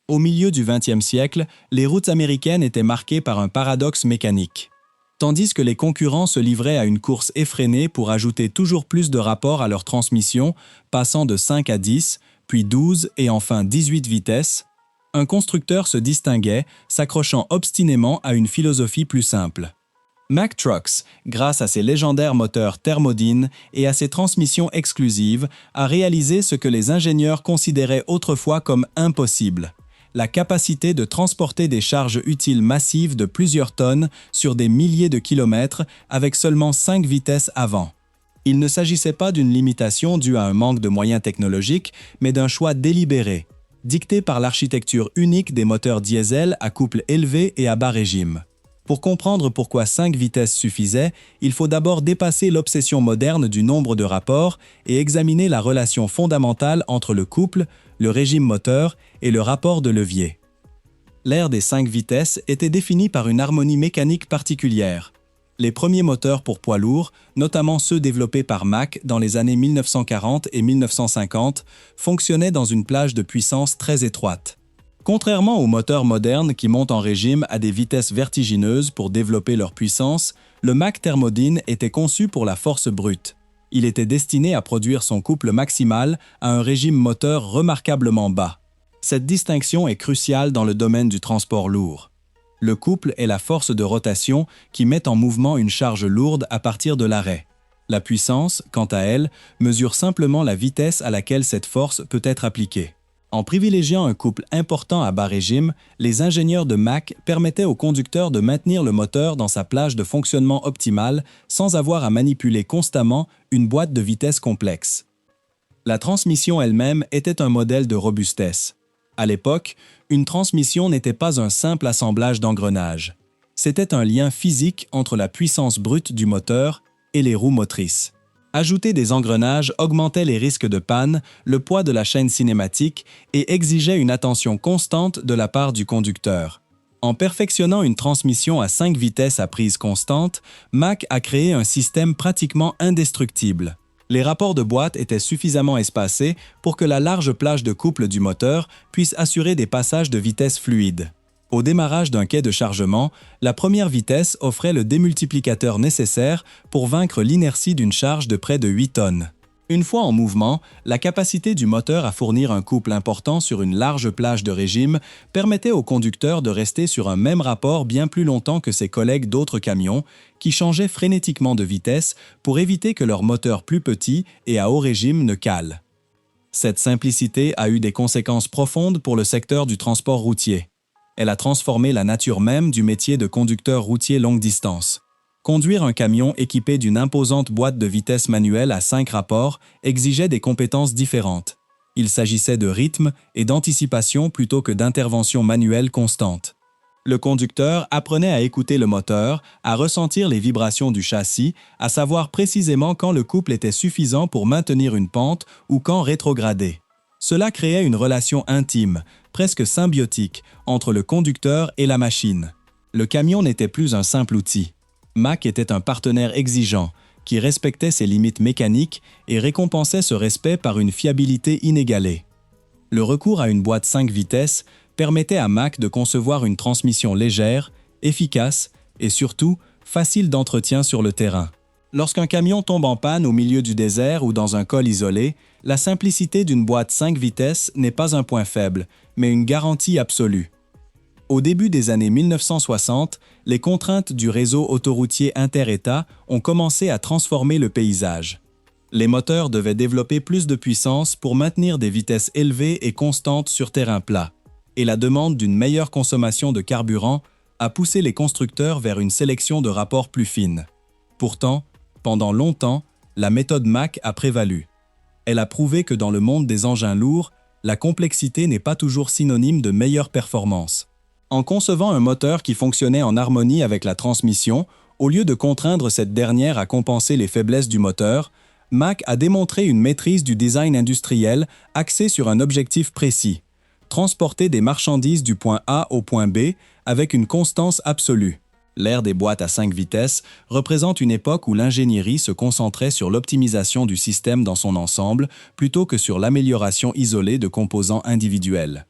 Au milieu du XXe siècle, les routes américaines étaient marquées par un paradoxe mécanique. Tandis que les concurrents se livraient à une course effrénée pour ajouter toujours plus de rapports à leur transmission, passant de 5 à 10, puis 12 et enfin 18 vitesses, un constructeur se distinguait, s'accrochant obstinément à une philosophie plus simple. Mack Trucks, grâce à ses légendaires moteurs Thermodyn et à ses transmissions exclusives, a réalisé ce que les ingénieurs considéraient autrefois comme impossible: la capacité de transporter des charges utiles massives de plusieurs tonnes sur des milliers de kilomètres avec seulement 5 vitesses avant. Il ne s'agissait pas d'une limitation due à un manque de moyens technologiques, mais d'un choix délibéré, dicté par l'architecture unique des moteurs diesel à couple élevé et à bas régime. Pour comprendre pourquoi 5 vitesses suffisaient, il faut d'abord dépasser l'obsession moderne du nombre de rapports et examiner la relation fondamentale entre le couple, le régime moteur et le rapport de levier. L'ère des 5 vitesses était définie par une harmonie mécanique particulière. Les premiers moteurs pour poids lourds, notamment ceux développés par Mack dans les années 1940 et 1950, fonctionnaient dans une plage de puissance très étroite. Contrairement aux moteurs modernes qui montent en régime à des vitesses vertigineuses pour développer leur puissance, le Mack Thermodyn était conçu pour la force brute. Il était destiné à produire son couple maximal à un régime moteur remarquablement bas. Cette distinction est cruciale dans le domaine du transport lourd. Le couple est la force de rotation qui met en mouvement une charge lourde à partir de l'arrêt. La puissance, quant à elle, mesure simplement la vitesse à laquelle cette force peut être appliquée. En privilégiant un couple important à bas régime, les ingénieurs de Mack permettaient au conducteur de maintenir le moteur dans sa plage de fonctionnement optimale sans avoir à manipuler constamment une boîte de vitesse complexe. La transmission elle-même était un modèle de robustesse. À l'époque, une transmission n'était pas un simple assemblage d'engrenages. C'était un lien physique entre la puissance brute du moteur et les roues motrices. Ajouter des engrenages augmentait les risques de panne, le poids de la chaîne cinématique et exigeait une attention constante de la part du conducteur. En perfectionnant une transmission à 5 vitesses à prise constante, Mack a créé un système pratiquement indestructible. Les rapports de boîte étaient suffisamment espacés pour que la large plage de couple du moteur puisse assurer des passages de vitesse fluides. Au démarrage d'un quai de chargement, la première vitesse offrait le démultiplicateur nécessaire pour vaincre l'inertie d'une charge de près de 8 tonnes. Une fois en mouvement, la capacité du moteur à fournir un couple important sur une large plage de régime permettait au conducteur de rester sur un même rapport bien plus longtemps que ses collègues d'autres camions, qui changeaient frénétiquement de vitesse pour éviter que leur moteur plus petit et à haut régime ne cale. Cette simplicité a eu des conséquences profondes pour le secteur du transport routier. Elle a transformé la nature même du métier de conducteur routier longue distance. Conduire un camion équipé d'une imposante boîte de vitesse manuelle à 5 rapports exigeait des compétences différentes. Il s'agissait de rythme et d'anticipation plutôt que d'intervention manuelle constante. Le conducteur apprenait à écouter le moteur, à ressentir les vibrations du châssis, à savoir précisément quand le couple était suffisant pour maintenir une pente ou quand rétrograder. Cela créait une relation intime, presque symbiotique, entre le conducteur et la machine. Le camion n'était plus un simple outil. Mack était un partenaire exigeant, qui respectait ses limites mécaniques et récompensait ce respect par une fiabilité inégalée. Le recours à une boîte 5 vitesses permettait à Mack de concevoir une transmission légère, efficace et surtout facile d'entretien sur le terrain. Lorsqu'un camion tombe en panne au milieu du désert ou dans un col isolé, la simplicité d'une boîte 5 vitesses n'est pas un point faible, mais une garantie absolue. Au début des années 1960, les contraintes du réseau autoroutier inter-État ont commencé à transformer le paysage. Les moteurs devaient développer plus de puissance pour maintenir des vitesses élevées et constantes sur terrain plat, et la demande d'une meilleure consommation de carburant a poussé les constructeurs vers une sélection de rapports plus fine. Pourtant, pendant longtemps, la méthode Mack a prévalu. Elle a prouvé que dans le monde des engins lourds, la complexité n'est pas toujours synonyme de meilleure performance. En concevant un moteur qui fonctionnait en harmonie avec la transmission, au lieu de contraindre cette dernière à compenser les faiblesses du moteur, Mack a démontré une maîtrise du design industriel axée sur un objectif précis: transporter des marchandises du point A au point B avec une constance absolue. L'ère des boîtes à 5 vitesses représente une époque où l'ingénierie se concentrait sur l'optimisation du système dans son ensemble plutôt que sur l'amélioration isolée de composants individuels.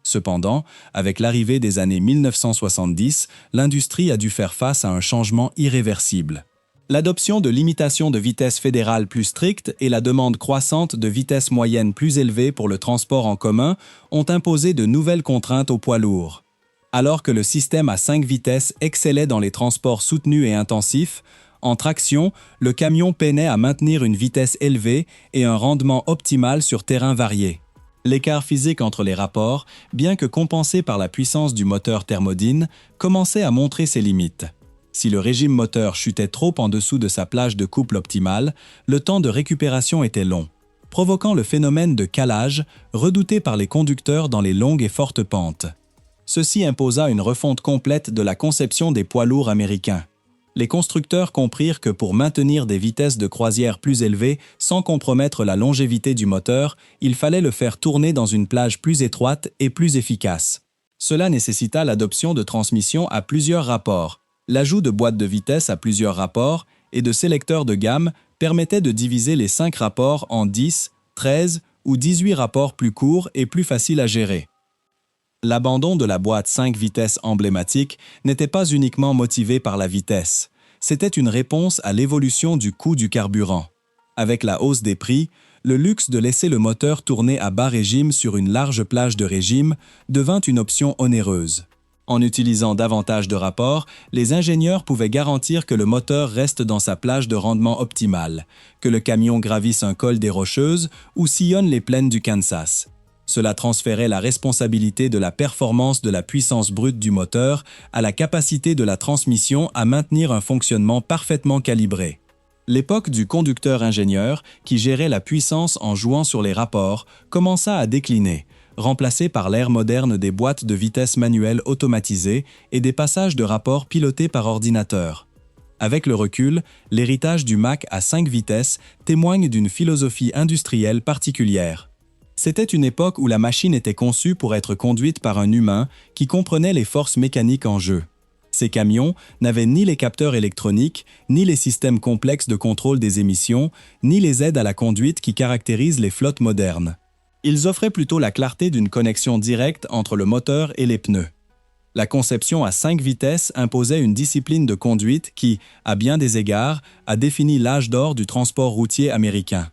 Cependant, avec l'arrivée des années 1970, l'industrie a dû faire face à un changement irréversible. L'adoption de limitations de vitesse fédérales plus strictes et la demande croissante de vitesses moyennes plus élevées pour le transport en commun ont imposé de nouvelles contraintes aux poids lourds. Alors que le système à 5 vitesses excellait dans les transports soutenus et intensifs, en traction, le camion peinait à maintenir une vitesse élevée et un rendement optimal sur terrain varié. L'écart physique entre les rapports, bien que compensé par la puissance du moteur thermodynamique, commençait à montrer ses limites. Si le régime moteur chutait trop en dessous de sa plage de couple optimale, le temps de récupération était long, provoquant le phénomène de calage redouté par les conducteurs dans les longues et fortes pentes. Ceci imposa une refonte complète de la conception des poids lourds américains. Les constructeurs comprirent que pour maintenir des vitesses de croisière plus élevées sans compromettre la longévité du moteur, il fallait le faire tourner dans une plage plus étroite et plus efficace. Cela nécessita l'adoption de transmissions à plusieurs rapports. L'ajout de boîtes de vitesse à plusieurs rapports et de sélecteurs de gamme permettait de diviser les 5 rapports en 10, 13 ou 18 rapports plus courts et plus faciles à gérer. L'abandon de la boîte 5 vitesses emblématique n'était pas uniquement motivé par la vitesse. C'était une réponse à l'évolution du coût du carburant. Avec la hausse des prix, le luxe de laisser le moteur tourner à bas régime sur une large plage de régime devint une option onéreuse. En utilisant davantage de rapports, les ingénieurs pouvaient garantir que le moteur reste dans sa plage de rendement optimale, que le camion gravisse un col des Rocheuses ou sillonne les plaines du Kansas. Cela transférait la responsabilité de la performance de la puissance brute du moteur à la capacité de la transmission à maintenir un fonctionnement parfaitement calibré. L'époque du conducteur-ingénieur, qui gérait la puissance en jouant sur les rapports, commença à décliner, remplacée par l'ère moderne des boîtes de vitesse manuelles automatisées et des passages de rapports pilotés par ordinateur. Avec le recul, l'héritage du Mac à 5 vitesses témoigne d'une philosophie industrielle particulière. C'était une époque où la machine était conçue pour être conduite par un humain qui comprenait les forces mécaniques en jeu. Ces camions n'avaient ni les capteurs électroniques, ni les systèmes complexes de contrôle des émissions, ni les aides à la conduite qui caractérisent les flottes modernes. Ils offraient plutôt la clarté d'une connexion directe entre le moteur et les pneus. La conception à 5 vitesses imposait une discipline de conduite qui, à bien des égards, a défini l'âge d'or du transport routier américain.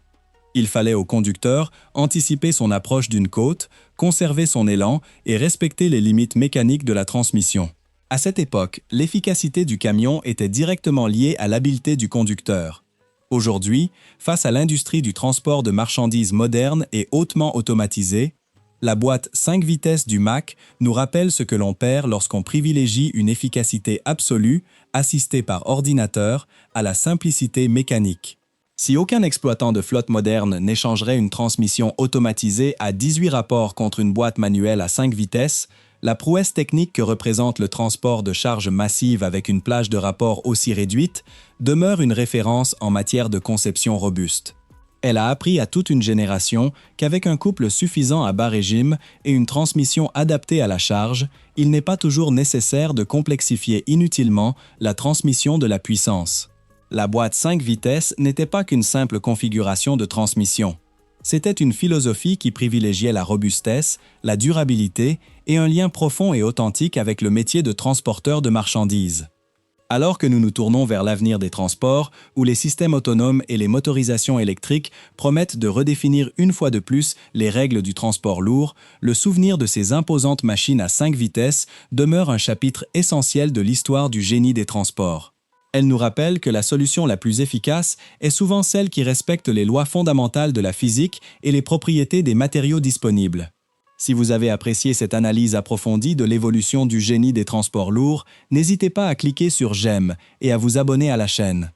Il fallait au conducteur anticiper son approche d'une côte, conserver son élan et respecter les limites mécaniques de la transmission. À cette époque, l'efficacité du camion était directement liée à l'habileté du conducteur. Aujourd'hui, face à l'industrie du transport de marchandises moderne et hautement automatisée, la boîte 5 vitesses du Mac nous rappelle ce que l'on perd lorsqu'on privilégie une efficacité absolue, assistée par ordinateur, à la simplicité mécanique. Si aucun exploitant de flotte moderne n'échangerait une transmission automatisée à 18 rapports contre une boîte manuelle à 5 vitesses, la prouesse technique que représente le transport de charges massives avec une plage de rapports aussi réduite demeure une référence en matière de conception robuste. Elle a appris à toute une génération qu'avec un couple suffisant à bas régime et une transmission adaptée à la charge, il n'est pas toujours nécessaire de complexifier inutilement la transmission de la puissance. La boîte 5 vitesses n'était pas qu'une simple configuration de transmission. C'était une philosophie qui privilégiait la robustesse, la durabilité et un lien profond et authentique avec le métier de transporteur de marchandises. Alors que nous nous tournons vers l'avenir des transports, où les systèmes autonomes et les motorisations électriques promettent de redéfinir une fois de plus les règles du transport lourd, le souvenir de ces imposantes machines à 5 vitesses demeure un chapitre essentiel de l'histoire du génie des transports. Elle nous rappelle que la solution la plus efficace est souvent celle qui respecte les lois fondamentales de la physique et les propriétés des matériaux disponibles. Si vous avez apprécié cette analyse approfondie de l'évolution du génie des transports lourds, n'hésitez pas à cliquer sur « J'aime » et à vous abonner à la chaîne.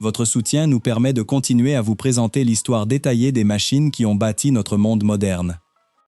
Votre soutien nous permet de continuer à vous présenter l'histoire détaillée des machines qui ont bâti notre monde moderne.